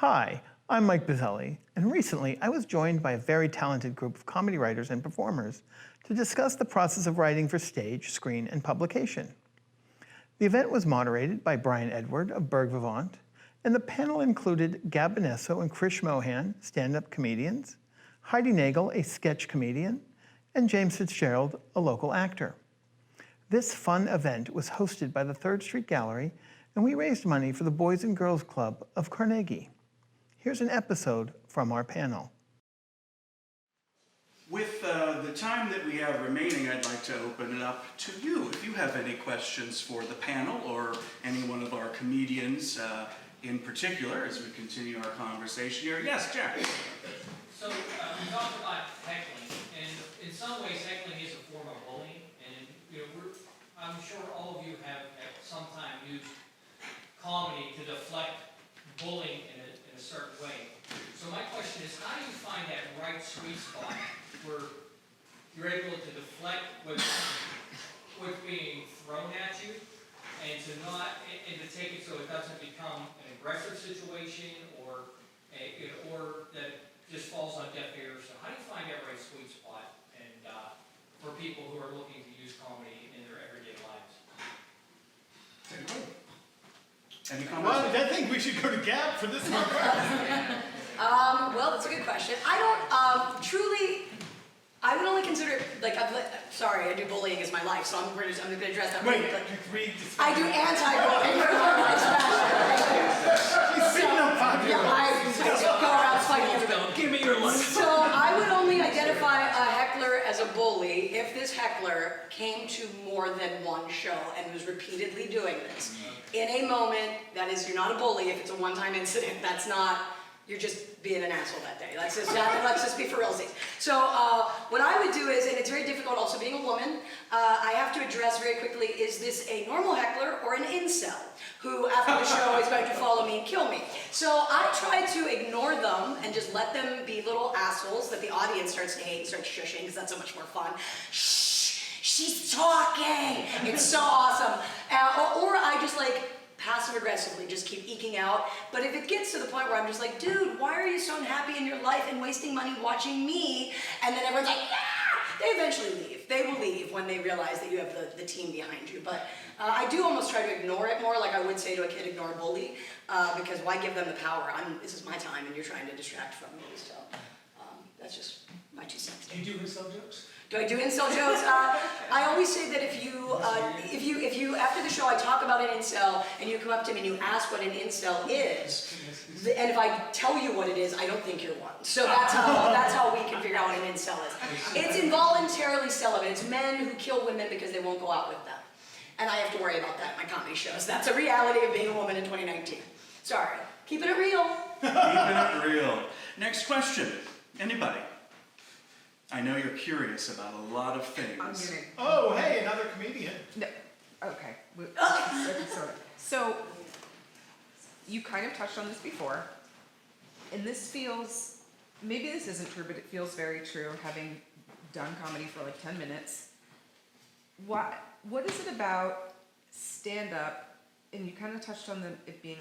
Hi, I'm Mike Bizzelli, and recently I was joined by a very talented group of comedy writers and performers to discuss the process of writing for stage, screen, and publication. The event was moderated by Brian Edward of Berg Vivant, and the panel included Gab Bonesso and Krish Mohan, stand-up comedians, Heidi Nagel, a sketch comedian, and James Fitzgerald, a local actor. This fun event was hosted by the Third Street Gallery, and we raised money for the Boys and Girls Club of Carnegie. Here's an episode from our panel. With the time that we have remaining, I'd like to open it up to you. If you have any questions for the panel or any one of our comedians in particular as we continue our conversation here. Yes, Jack. So we talked about heckling, and in some ways heckling is a form of bullying, and I'm sure all of you have at some time used comedy to deflect bullying in a certain way. So my question is, how do you find that right sweet spot where you're able to deflect what's being thrown at you, and to take it so it doesn't become an aggressive situation or that just falls on deaf ears? So how do you find that right sweet spot and for people who are looking to use comedy in their everyday lives? Any comments? Well, I think we should go to Gab for this one. Well, that's a good question. I don't truly. I would only consider it like sorry, I do bullying as my life, so I'm going to address that. Wait, I do anti-bullying. She's sitting up popular. I go around fighting everybody. Give me your lunch. So I would only identify a heckler as a bully if this heckler came to more than one show and was repeatedly doing this. In a moment, that is, you're not a bully if it's a one-time incident. That's not, you're just being an asshole that day. Let's just be for realsies. So what I would do is, and it's very difficult also being a woman, I have to address very quickly, is this a normal heckler or an incel who after the show is going to follow me and kill me? So I try to ignore them and just let them be little assholes that the audience starts to hate and starts shushing because that's so much more fun. Shh, she's talking. It's so awesome. Or I just passive aggressively just keep eking out. But if it gets to the point where I'm just like, dude, why are you so unhappy in your life and wasting money watching me? And then everyone's like, yeah! They eventually leave. They will leave when they realize that you have the team behind you. But I do almost try to ignore it more, like I would say to a kid, ignore a bully, because why give them the power? This is my time and you're trying to distract from me. So that's just my 2 cents. Do you do incel jokes? Do I do incel jokes? I always say that if you after the show I talk about an incel and you come up to me and you ask what an incel is, and if I tell you what it is, I don't think you're one. So that's how we can figure out what an incel is. It's involuntarily celibate. It's men who kill women because they won't go out with them. And I have to worry about that in my comedy shows. That's a reality of being a woman in 2019. Sorry. Keeping it real. Keeping it real. Next question. Anybody? I know you're curious about a lot of things. Oh, hey, another comedian. No. Okay. Sort of. So, you kind of touched on this before, and this feels, maybe this isn't true, but it feels very true, having done comedy for 10 minutes. What is it about stand-up, and you kind of touched on it being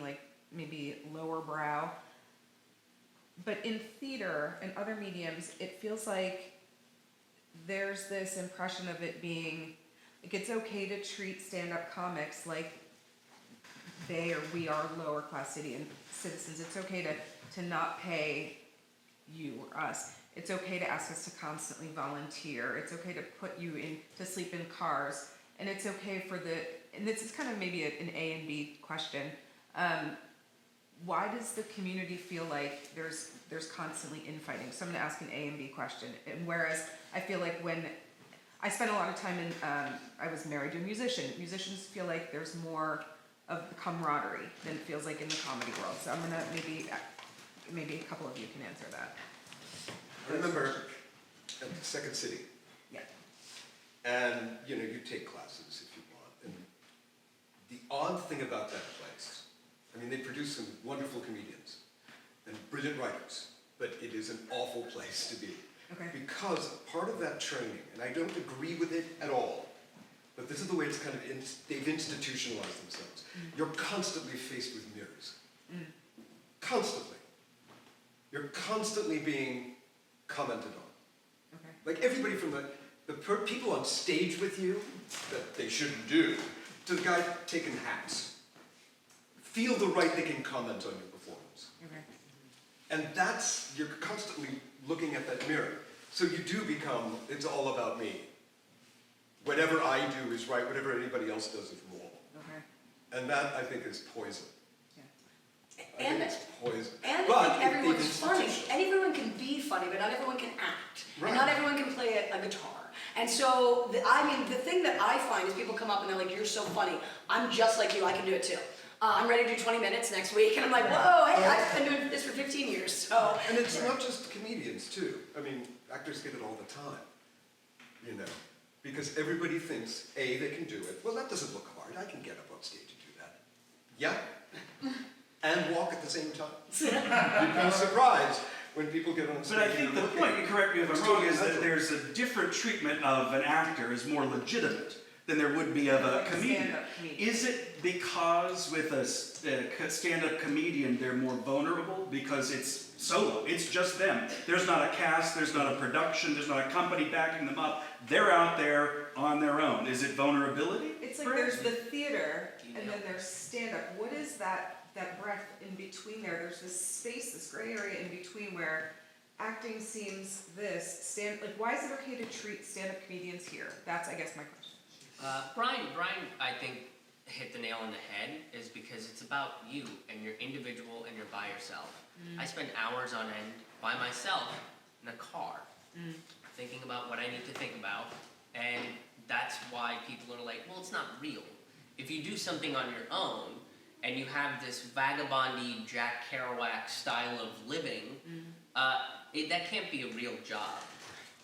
maybe lower brow, but in theater and other mediums, it feels like there's this impression of it being, it's okay to treat stand-up comics like they or we are lower class citizens. It's okay to not pay you or us. It's okay to ask us to constantly volunteer. It's okay to put you to sleep in cars. And it's okay and this is kind of maybe an A and B question. Why does the community feel like there's constantly infighting? So I'm going to ask an A and B question. And whereas I feel like when I spent a lot of time I was married to a musician. Musicians feel like there's more of the camaraderie than it feels like in the comedy world. So I'm going to maybe a couple of you can answer that. I remember at Second City. Yeah. And you take classes if you want. And the odd thing about that place, they produce some wonderful comedians and brilliant writers, but it is an awful place to be. Okay. Because part of that training, and I don't agree with it at all, but this is the way it's kind of, they've institutionalized themselves. You're constantly faced with mirrors. Constantly. you're constantly being commented on. Okay. Like everybody from the people on stage with you that they shouldn't do, to the guy taking hacks, feel the right they can comment on your performance. Okay. And that's, you're constantly looking at that mirror. So you do become, it's all about me. Whatever I do is right, whatever anybody else does is wrong. Okay. And that, I think, is poison. Yeah. I think And, it's poison. and But I think it- everyone's it's funny. institutional. And everyone can be funny, but not everyone can act. Right. And not everyone can play a guitar. And so, the thing that I find is people come up and they're like, you're so funny. I'm just like you, I can do it too. I'm ready to do 20 minutes next week. And I'm like, whoa, hey, I've been doing this for 15 years, so. And it's not just comedians, too. I mean, actors get it all the time, you know, because everybody thinks, A, they can do it. Well, that doesn't look hard. I can get up on stage and do that. Yeah. And walk at the same time. You'd be surprised when people get on stage. But I think and the look point, at you correct me if I'm It's wrong, is totally that there's a different treatment of an actor as more legitimate than there would be of a Like a comedian. stand-up comedian. Is it because with a stand-up comedian they're more vulnerable because it's solo, it's just them. There's not a cast, there's not a production, there's not a company backing them up. They're out there on their own. Is it vulnerability? It's like there's the theater and then there's stand-up. What is that breath in between there? There's this space, this gray area in between where acting seems like why is it okay to treat stand-up comedians here? That's, I guess, my question. Brian, I think, hit the nail on the head, is because it's about you and you're individual and you're by yourself. I spend hours on end by myself in a car, thinking about what I need to think about, and that's why people are like, well, it's not real. If you do something on your own, and you have this vagabondy Jack Kerouac style of living, that can't be a real job.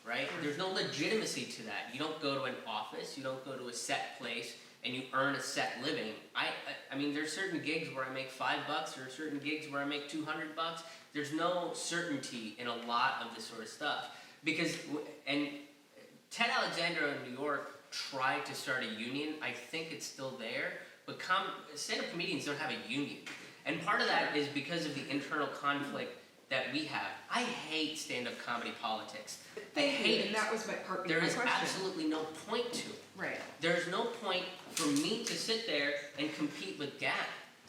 Right? There's no legitimacy to that. You don't go to an office, you don't go to a set place, and you earn a set living. I mean, there's certain gigs where I make $5, there are certain gigs where I make $200. There's no certainty in a lot of this sort of stuff. And Ted Alexandro in New York tried to start a union. I think it's still there, but stand-up comedians don't have a union. And part of that is because of the internal conflict that we have. I hate stand-up comedy politics. I hate it. And that was my part There behind is my question. absolutely no point to it. Right, There's no point for me to sit there and compete with Gab.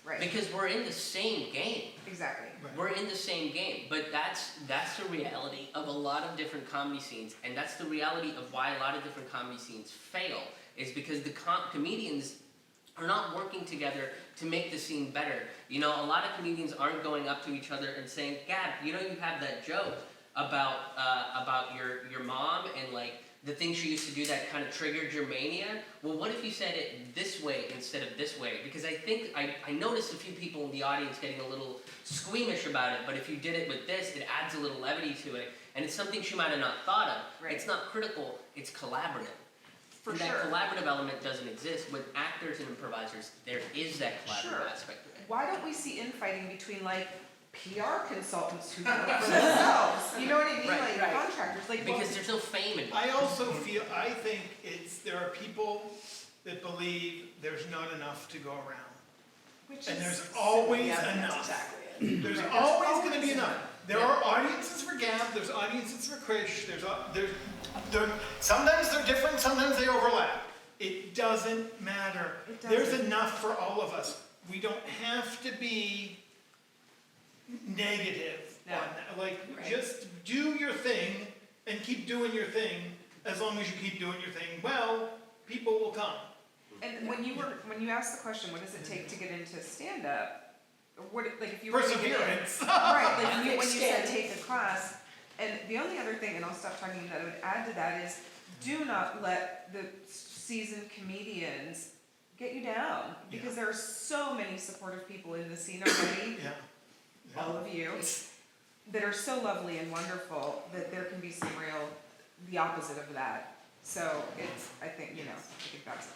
right. Because we're in the same game. Exactly. We're in the same game. But that's the reality of a lot of different comedy scenes. And that's the reality of why a lot of different comedy scenes fail, is because the comedians are not working together to make the scene better. You know, a lot of comedians aren't going up to each other and saying, Gab, you know, you have that joke about your mom and like the thing she used to do that kind of triggered your mania. Well, what if you said it this way instead of this way? Because I think I noticed a few people in the audience getting a little squeamish about it, but if you did it with this, it adds a little levity to it, and it's something she might have not thought of. Right. It's not critical, it's collaborative. For And sure. that collaborative element doesn't exist. With actors and improvisers, there is that collaborative Sure. aspect of it. Why don't we see infighting between like PR consultants who work for themselves? You know what I mean? Right, Like right. contractors. Like Because there's no fame involved. I also feel, I think there are people that believe there's not enough to go around. which And is there's always Yeah, that's enough. exactly it. There's Right, always there's gonna be always enough. There are audiences for Gab, there's audiences for Krish, sometimes they're different, sometimes they overlap. It doesn't matter. It There's doesn't. enough for all of us. We don't have to be negative No. on that. Like, Right. just do your thing and keep doing your thing. As long as you keep doing your thing well, people will come. And when you asked the question, what does it take to get into stand up? What like if you were to get in- Perseverance. right? Like when you said Thick take the class, and the only other thing, and I'll stop talking, that I would add to that is, do not let the seasoned comedians get you down, because there are so many supportive people in the scene already. Yeah. All of you, that are so lovely and wonderful that there can be the opposite of that. So I think that's it.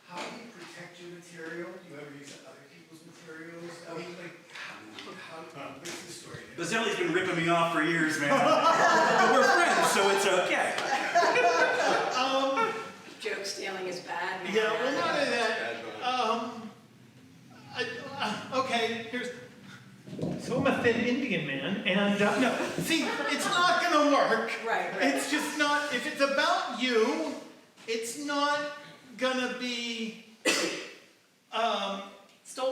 How do you protect your material? Do you ever use other people's materials? I mean, like, what's the story? Bazzelli's been ripping me off for years, man. But we're friends, so it's okay. Joke stealing is bad. man. Yeah, well, not only that, Bad vibe. okay, so I'm a thin Indian man, and, no, see, it's not gonna work. Right. It's just not, if it's about you, it's not gonna be,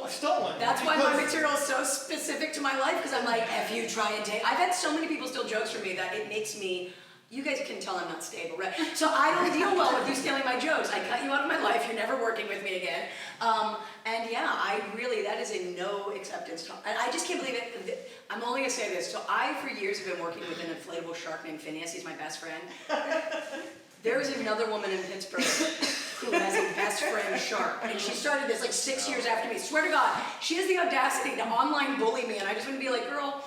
stolen. That's why my because- material is so specific to my life, because I'm like, if you try and take, I've had so many people steal jokes from me that it makes me, you guys can tell I'm not stable, right? So I don't deal well with you stealing my jokes. I cut you out of my life, you're never working with me again. And yeah, I really, that is a no acceptance. And I just can't believe it. I'm only gonna say this. So I, for years, have been working with an inflatable shark named Phineas. He's my best friend. There is another woman in Pittsburgh who has a best friend shark, and she started this like 6 years after me. Swear to God, she has the audacity to online bully me, and I just want to be like, girl,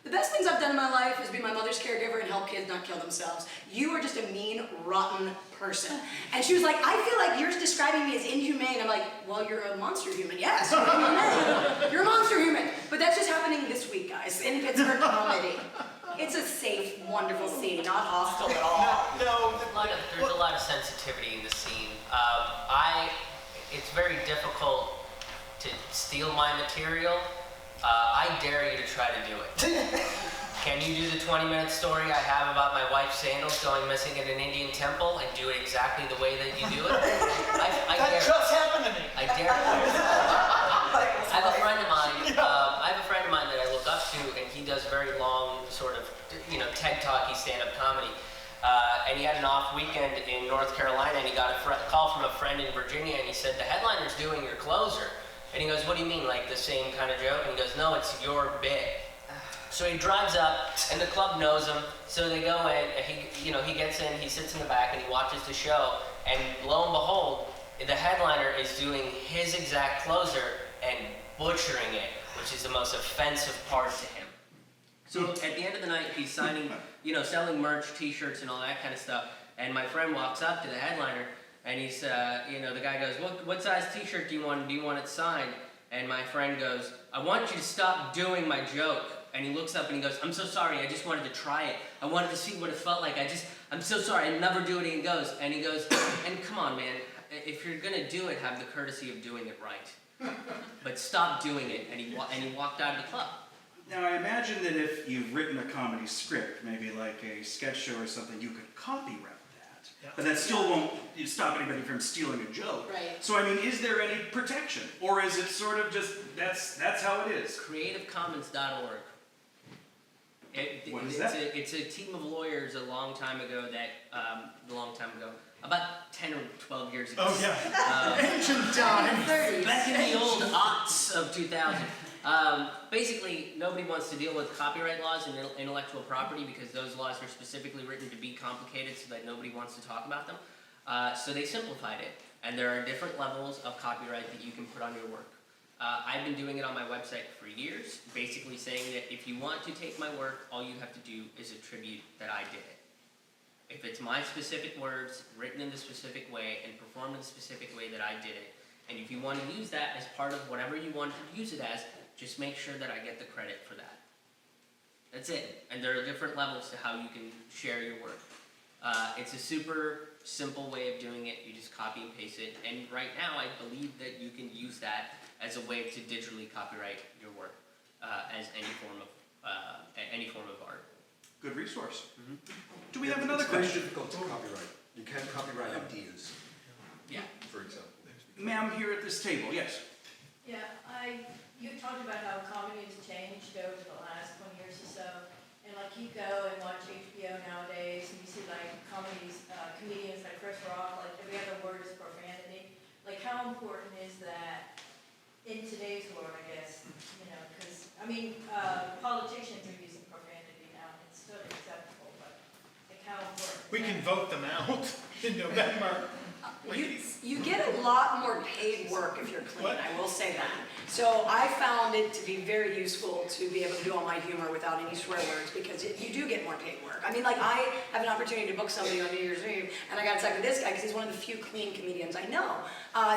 the best things I've done in my life is be my mother's caregiver and help kids not kill themselves. You are just a mean, rotten person. And she was like, I feel like you're describing me as inhumane. I'm like, well, you're a monster human. Yes, you're inhumane. You're a monster human. But that's just happening this week, guys, in Pittsburgh comedy. It's a safe, wonderful scene, not hostile at all. No, There's a lot of sensitivity in the scene. It's very difficult to steal my material. I dare you to try to do it. Can you do the 20-minute story I have about my wife's sandals going missing at an Indian temple and do it exactly the way that you do it? I that dare. just happened to me. I dare. I have a friend of mine. I have a friend of mine that I look up to, and he does very long, sort of, TED Talky stand-up comedy. And he had an off weekend in North Carolina, and he got a call from a friend in Virginia, and he said, "The headliner's doing your closer." And he goes, "What do you mean, like the same kind of joke?" And he goes, "No, it's your bit." So he drives up, and the club knows him. So they go in, and he gets in, he sits in the back, and he watches the show. And lo and behold, the headliner is doing his exact closer and butchering it, which is the most offensive part to him. So at the end of the night, he's signing, selling merch, T-shirts, and all that kind of stuff. And my friend walks up to the headliner, and he's, the guy goes, "What size T-shirt do you want? Do you want it signed?" And my friend goes, "I want you to stop doing my joke." And he looks up and he goes, "I'm so sorry. I just wanted to try it. I wanted to see what it felt like. I'm so sorry. I'd never do it." And he goes, "And come on, man. If you're gonna do it, have the courtesy of doing it right. But stop doing it." And he walked out of the club. Now, I imagine that if you've written a comedy script, maybe like a sketch show or something, you could copyright that. Yeah. But that still won't stop anybody from stealing a joke. Right. So, I mean, is there any protection? Or is it sort of just, that's how it is? CreativeCommons.org. What is that? It's a team of lawyers a long time ago, about 10 or 12 years ago. Oh, yeah. Ancient times. Back in the old aughts of 2000. Basically, nobody wants to deal with copyright laws and intellectual property because those laws are specifically written to be complicated so that nobody wants to talk about them. So they simplified it, and there are different levels of copyright that you can put on your work. I've been doing it on my website for years, basically saying that if you want to take my work, all you have to do is attribute that I did it. If it's my specific words, written in the specific way, and performed in the specific way that I did it, and if you want to use that as part of whatever you want to use it as, just make sure that I get the credit for that. That's it. And there are different levels to how you can share your work. It's a super simple way of doing it. You just copy and paste it. And right now, I believe that you can use that as a way to digitally copyright your work as any form of art. Good resource. Do we have It's another very question? difficult to copyright. You can copyright ideas, Yeah. for example. Ma'am, here at this table, yes. Yeah, you talked about how comedy has changed over the last 20 years or so, and like you go and watch HBO nowadays, and you see like comedians like Chris Rock, like every other word is profanity. Like how important is that in today's world, I guess, because, politicians are using profanity now, and it's still acceptable, but like how important? We can vote them out in November. You get a lot more paid work if you're clean, I will say that. So I found it to be very useful to be able to do all my humor without any swear words because you do get more paid work. I mean, like I have an opportunity to book somebody on New Year's Eve and I got to talk to this guy because he's one of the few clean comedians I know.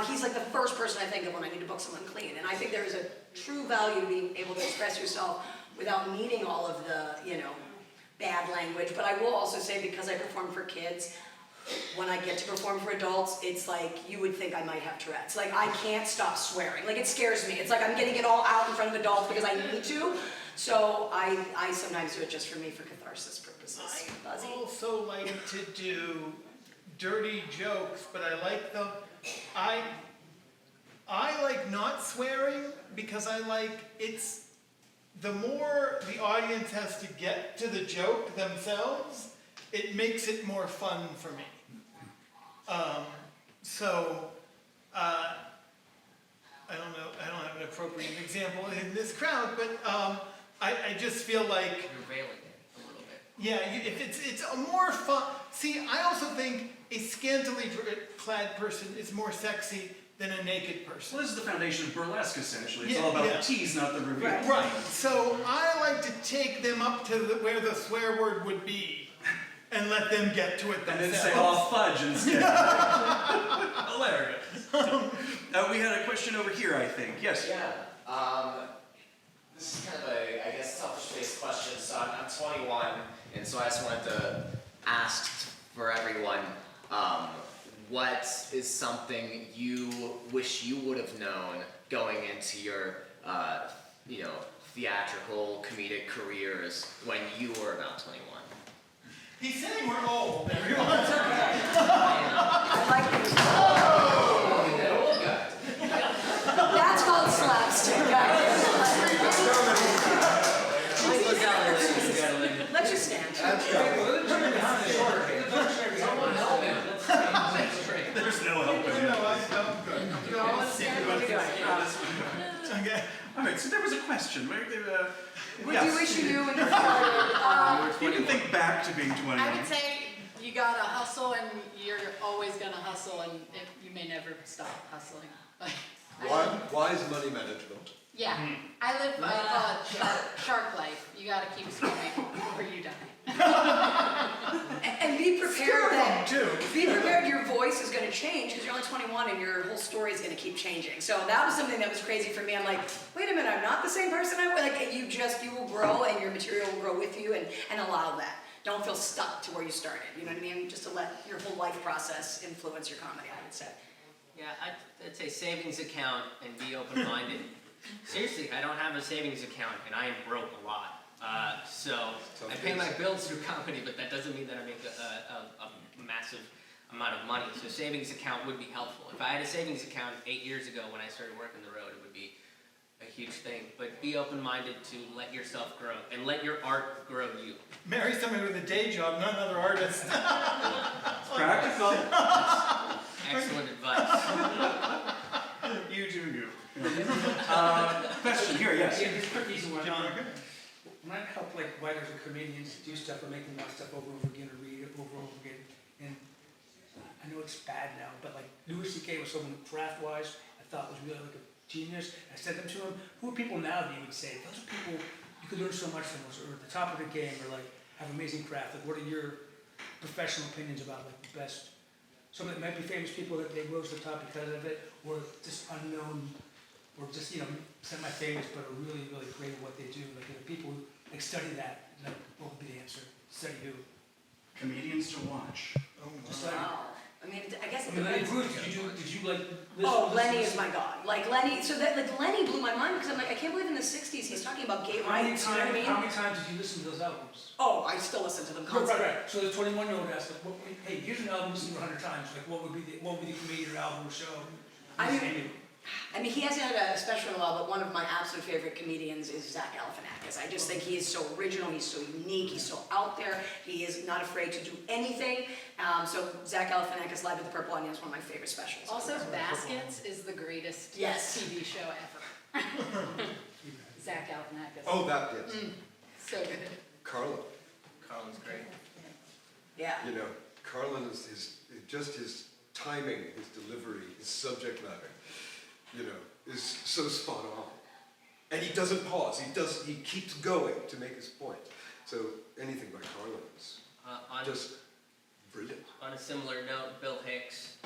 He's like the first person I think of when I need to book someone clean. And I think there is a true value to being able to express yourself without needing all of the, bad language. But I will also say because I perform for kids, when I get to perform for adults, it's like you would think I might have Tourette's. Like I can't stop swearing. Like it scares me. It's like I'm getting it all out in front of adults because I need to. So I sometimes do it just for me for catharsis purposes. I Buzzy? also like to do dirty jokes, but I like them. I like not swearing because I like it's the more the audience has to get to the joke themselves, it makes it more fun for me. I don't know, I don't have an appropriate example in this crowd, but I just feel like, You're veiling it a little bit. yeah, if it's a more fun. See, I also think a scantily clad person is more sexy than a naked person. Well, this is the foundation of burlesque, essentially. It's Yeah, all about yeah. the tease, not the reveal. Right. So I like to take them up to where the swear word would be, and let them get to it And themselves. then say, oh, fudge instead. Hilarious. We had a question over here, I think. Yes. Yeah, this is kind of a, I guess, selfish-based question. So I'm 21, and so I just wanted to ask for everyone, what is something you wish you would have known going into your, theatrical, comedic careers when you were about 21? He's saying we're old, everyone. I like these. That's called slapstick, guys. Let's just stand. There's no help in it. Okay. All right, so there was a question. What do Yes. you wish you knew when you started? You can think back to being 21. I would say you gotta hustle and you're always gonna hustle and you may never stop hustling. Why is money management? Yeah, I live, I call it shark life. You gotta keep swimming or you die. And be prepared that, too. be prepared your voice is gonna change, because you're only 21 and your whole story is gonna keep changing. So that was something that was crazy for me. I'm like, wait a minute, I'm not the same person I was. Like, you will grow and your material will grow with you, and allow that. Don't feel stuck to where you started, you know what I mean? Just to let your whole life process influence your comedy, I would say. Yeah, I'd say savings account and be open-minded. Seriously, I don't have a savings account and I am broke a lot. So I pay my bills through comedy, but that doesn't mean that I make a massive amount of money. So savings account would be helpful. If I had a savings account 8 years ago when I started working the road, it would be a huge thing. But be open-minded to let yourself grow and let your art grow you. Marry somebody with a day job, not another artist. Practical. Excellent advice. You do you. Question here, yes. Yeah, just quick, easy one. Jim Marker? Might help like writers or comedians do stuff or make them watch stuff over and over again or read it over and over again. And I know it's bad now, but like Louis C.K. was someone craft-wise I thought was really like a genius. I said them to him. Who are people now that you would say, those are people you could learn so much from, or at the top of the game, or like have amazing craft. Like what are your professional opinions about like the best? Some that might be famous people that they rose to the top because of it, or just unknown, or just, semi-famous but are really, really great at what they do. Like, people who like study that, like, what would be the answer? Study who? Comedians to watch. Just study. Wow. I mean, I guess it Lenny depends. Bruce, did you like listen? Oh, listen- Lenny is my god. Like Lenny, so that like Lenny blew my mind because I'm like, I can't believe in the 60s he's talking about gay How many rights, you know what I mean? How many times did you listen to those albums? Oh, I still listen to them constantly. Right. So the 21-year-old asked, like, hey, here's an album listened to 100 times. Like, what would be the comedian or album or show? I mean- And you- I mean, he hasn't had a special in a while, but one of my absolute favorite comedians is Zach Galifianakis. I just think he is so original, he's so unique, he's so out there, he is not afraid to do anything. So Zach Galifianakis Live at the Purple Onion is one of my favorite specials. Also, Baskets is the greatest Yes. TV show ever. Zach Galifianakis. Oh, that, yes. So good. Carlin. Colin's great. Yeah. Carlin is just his timing, his delivery, his subject matter, is so spot on. And he doesn't pause. He keeps going to make his point. So anything by Carlin is just brilliant. On a similar note, Bill Hicks.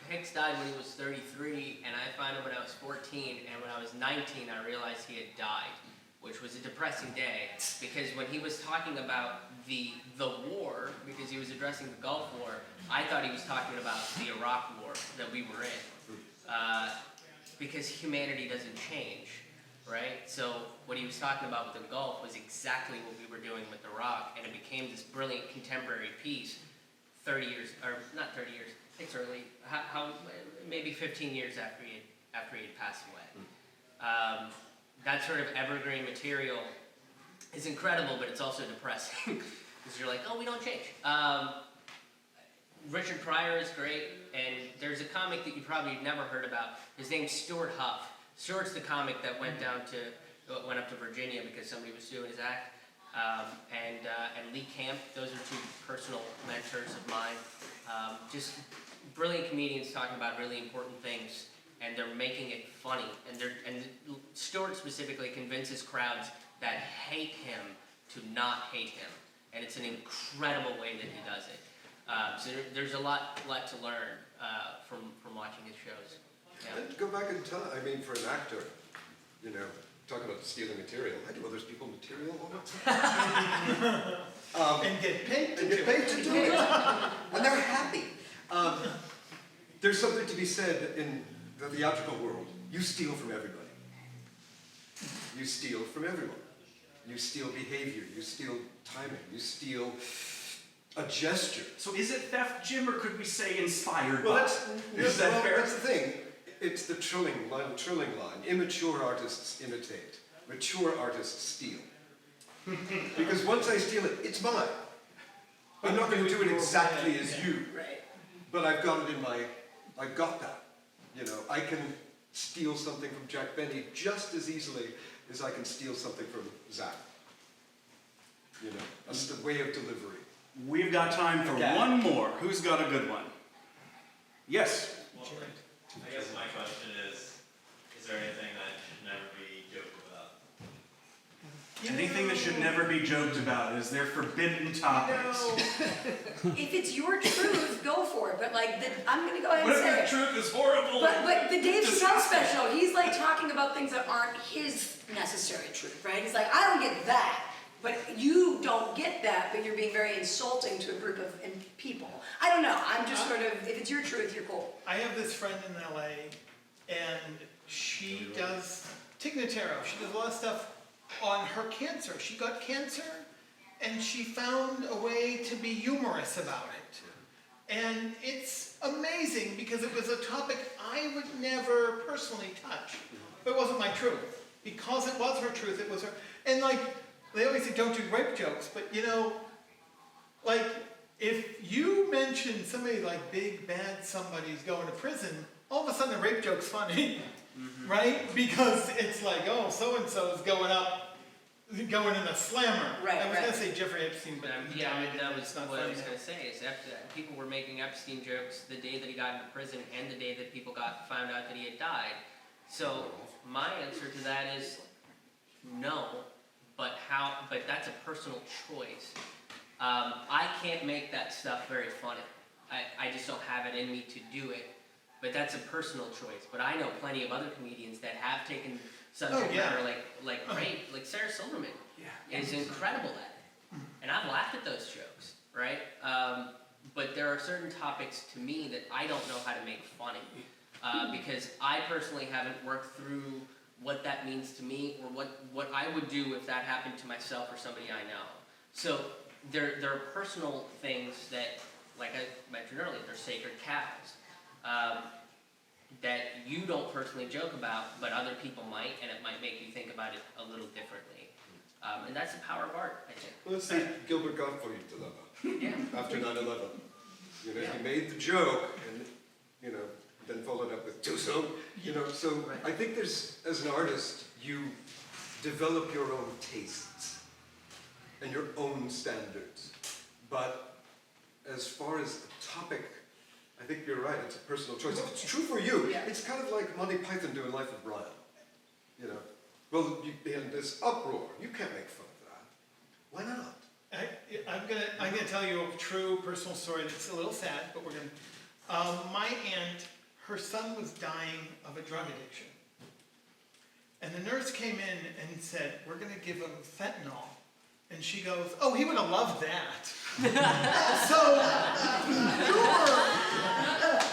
Hicks died when he was 33, and I found him when I was 14, and when I was 19, I realized he had died, which was a depressing day, because when he was talking about the war, because he was addressing the Gulf War, I thought he was talking about the Iraq War that we were in, because humanity doesn't change. right? So what he was talking about with the golf was exactly what we were doing with The Rock, and it became this brilliant contemporary piece 30 years, or not 30 years, it's early, maybe 15 years after he had passed away. That sort of evergreen material is incredible, but it's also depressing, because you're like, oh, we don't change. Richard Pryor is great, and there's a comic that you probably never heard about. His name's Stuart Huff. Stuart's the comic that went up to Virginia because somebody was doing his act. And Lee Camp, those are two personal mentors of mine. Just brilliant comedians talking about really important things, and they're making it funny. And Stuart specifically convinces crowds that hate him to not hate him, and it's an incredible way that he does it. So there's a lot to learn from watching his shows. Yeah. And go back in time. I mean, for an actor, you know, talking about stealing material, I do other people's material all the time. And get paid to And do get it. paid to do it. And they're happy. There's something to be said in the theatrical world. You steal from everybody. You steal from everyone. You steal behavior. You steal timing. You steal a gesture. So is it theft, Jim, or could we say inspired Well, by? that's, Is that well, fair? that's the thing. It's the trilling line. Immature artists imitate. Mature artists steal. Because once I steal it, it's mine. I'm not going to do it exactly as you. Right. But I've got it in my, I've got that. You know, I can steal something from Jack Benny just as easily as I can steal something from Zach. You know, that's the way of delivery. We've got time for one more. Who's got a good one? Yes. Well, I guess my question is there anything that should never be joked about? Anything that should never be joked about. Is there forbidden topics? If it's your truth, go for it, but like, I'm gonna go ahead and What if say the it. truth is horrible? But the Dave Chappelle special, he's like talking about things that aren't his necessary truth, right? He's like, I don't get that, but you don't get that, but you're being very insulting to a group of people. I don't know, I'm just sort of, if it's your truth, you're cool. I have this friend in LA, and she does, Tig Notaro, she does a lot of stuff on her cancer. She got cancer, and she found a way to be humorous about it. And it's amazing, because it was a topic I would never personally touch. But it wasn't my truth. Because it was her truth, it was her, and like, they always say don't do rape jokes, but you know, like, if you mention somebody like big bad somebody's going to prison, all of a sudden a rape joke's funny, right? Because it's like, oh, so-and-so is going in a slammer. Right, I was right. gonna say Jeffrey Epstein, but he Yeah, died, that and was it's not what I funny was now. going to say, is people were making Epstein jokes the day that he got into prison and the day that people found out that he had died. So my answer to that is no, but that's a personal choice. I can't make that stuff very funny. I just don't have it in me to do it, but that's a personal choice. But I know plenty of other comedians that have taken subject matter like rape, like Sarah Silverman is incredible at it. And I've laughed at those jokes, right? But there are certain topics to me that I don't know how to make funny. Because I personally haven't worked through what that means to me, or what I would do if that happened to myself or somebody I know. So there are personal things that, like I mentioned earlier, they're sacred cows, that you don't personally joke about, but other people might, and it might make you think about it a little differently. And that's the power of art, I think. Well, let's say Gilbert Gottfried dilemma. Yeah. After 9/11. You know, he made the joke, and, you know, then followed up with too soon. You know, so I think there's, as an artist, you develop your own tastes and your own standards. But as far as the topic, I think you're right, it's a personal choice. If it's true for you, it's kind of like Monty Python doing Life of Brian. You know, well, in this uproar, you can't make fun of that. Why not? I'm gonna tell you a true personal story that's a little sad, but we're gonna. My aunt, her son was dying of a drug addiction, and the nurse came in and said, "We're gonna give him fentanyl," and she goes, "Oh, he would have loved that." So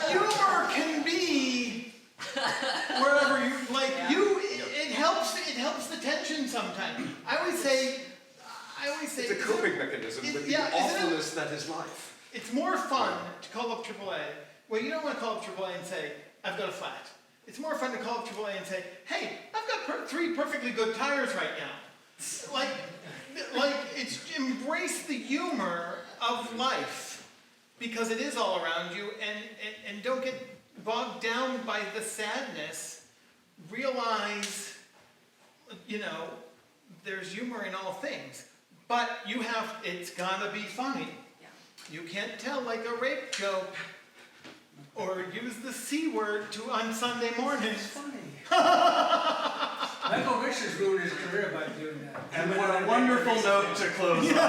humor can be wherever you like. It helps his life. It's more fun to call up AAA. Well, you don't want to call up AAA and say, I've got a flat. It's more fun to call up AAA and say, hey, I've got 3 perfectly good tires right now. Like it's embrace the humor of life because it is all around you, and don't get bogged down by the sadness. Realize, there's humor in all things, but it's gotta be funny. Yeah. You can't tell like a rape joke or use the C word on Sunday morning. It's funny. Michael Richards ruined his career by doing that. And what a wonderful note to close on, I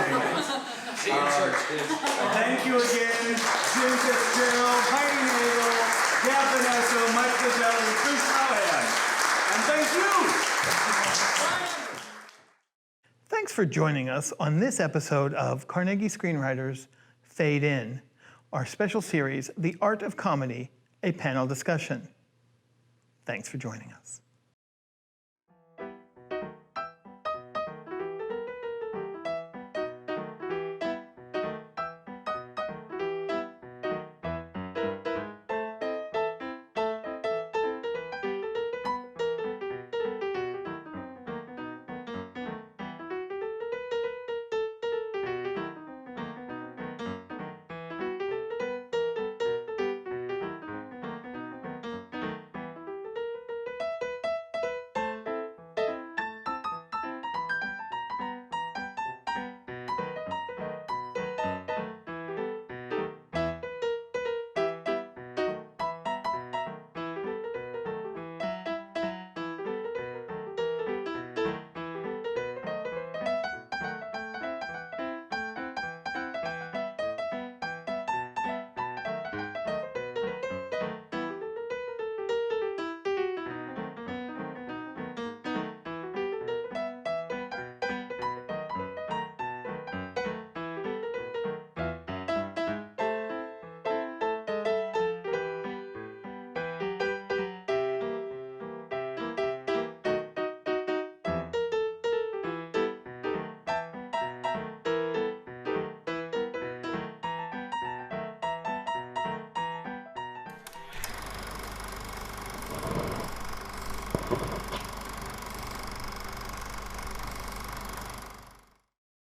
think. See you in church, kids. Thank you again, Jim Fitzgerald, Heidi Nagel, Gab Vanessa, Mike Gazzelli, Chris Callahan. And thank you! Thanks for joining us on this episode of Carnegie Screenwriters Fade In, our special series, The Art of Comedy, a panel discussion. Thanks for joining us.